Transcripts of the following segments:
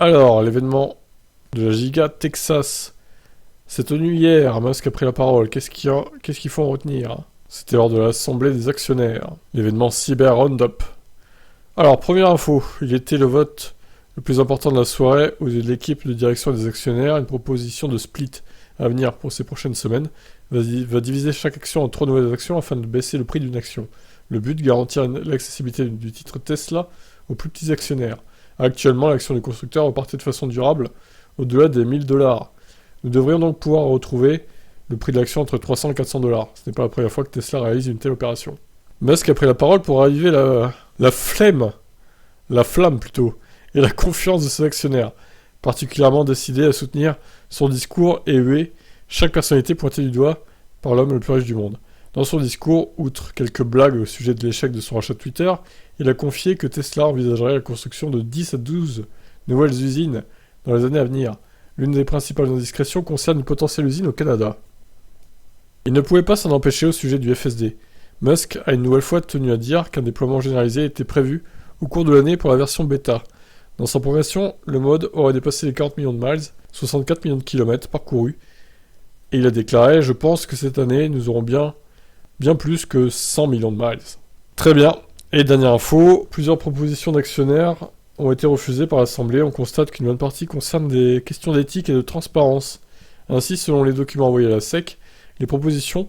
Alors, l'événement de la Giga Texas s'est tenu hier. Musk a pris la parole. Qu'est-ce qu'il faut en retenir? C'était lors de l'Assemblée des actionnaires. L'événement Cyber Roundup. Alors, première info. Il était le vote le plus important de la soirée où l'équipe de direction des actionnaires, une proposition de split à venir pour ces prochaines semaines, va diviser chaque action en 3 nouvelles actions afin de baisser le prix d'une action. Le but, garantir l'accessibilité du titre Tesla aux plus petits actionnaires. Actuellement, l'action du constructeur repartait de façon durable au-delà des 1000 $. Nous devrions donc pouvoir retrouver le prix de l'action entre 300 et 400 $. Ce n'est pas la première fois que Tesla réalise une telle opération. Musk a pris la parole pour raviver la flamme plutôt, et la confiance de ses actionnaires, particulièrement décidé à soutenir son discours et huer chaque personnalité pointée du doigt par l'homme le plus riche du monde. Dans son discours, outre quelques blagues au sujet de l'échec de son rachat de Twitter, il a confié que Tesla envisagerait la construction de 10 à 12 nouvelles usines dans les années à venir. L'une des principales indiscrétions concerne une potentielle usine au Canada. Il ne pouvait pas s'en empêcher au sujet du FSD. Musk a une nouvelle fois tenu à dire qu'un déploiement généralisé était prévu au cours de l'année pour la version bêta. Dans sa progression, le mode aurait dépassé les 40 millions de miles, 64 millions de kilomètres parcourus, et il a déclaré « Je pense que cette année, nous aurons bien plus que 100 millions de miles. » Très bien. Et dernière info, plusieurs propositions d'actionnaires ont été refusées par l'Assemblée. On constate qu'une bonne partie concerne des questions d'éthique et de transparence. Ainsi, selon les documents envoyés à la SEC, les propositions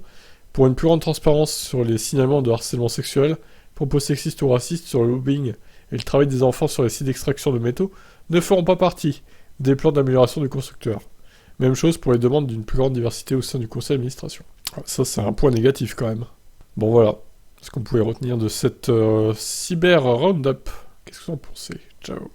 pour une plus grande transparence sur les signalements de harcèlement sexuel, propos sexistes ou racistes sur le lobbying et le travail des enfants sur les sites d'extraction de métaux ne feront pas partie des plans d'amélioration du constructeur. Même chose pour les demandes d'une plus grande diversité au sein du conseil d'administration. Ça, c'est un point négatif quand même. Bon, voilà. Ce qu'on pouvait retenir de cette Cyber Roundup. Qu'est-ce que vous en pensez? Ciao.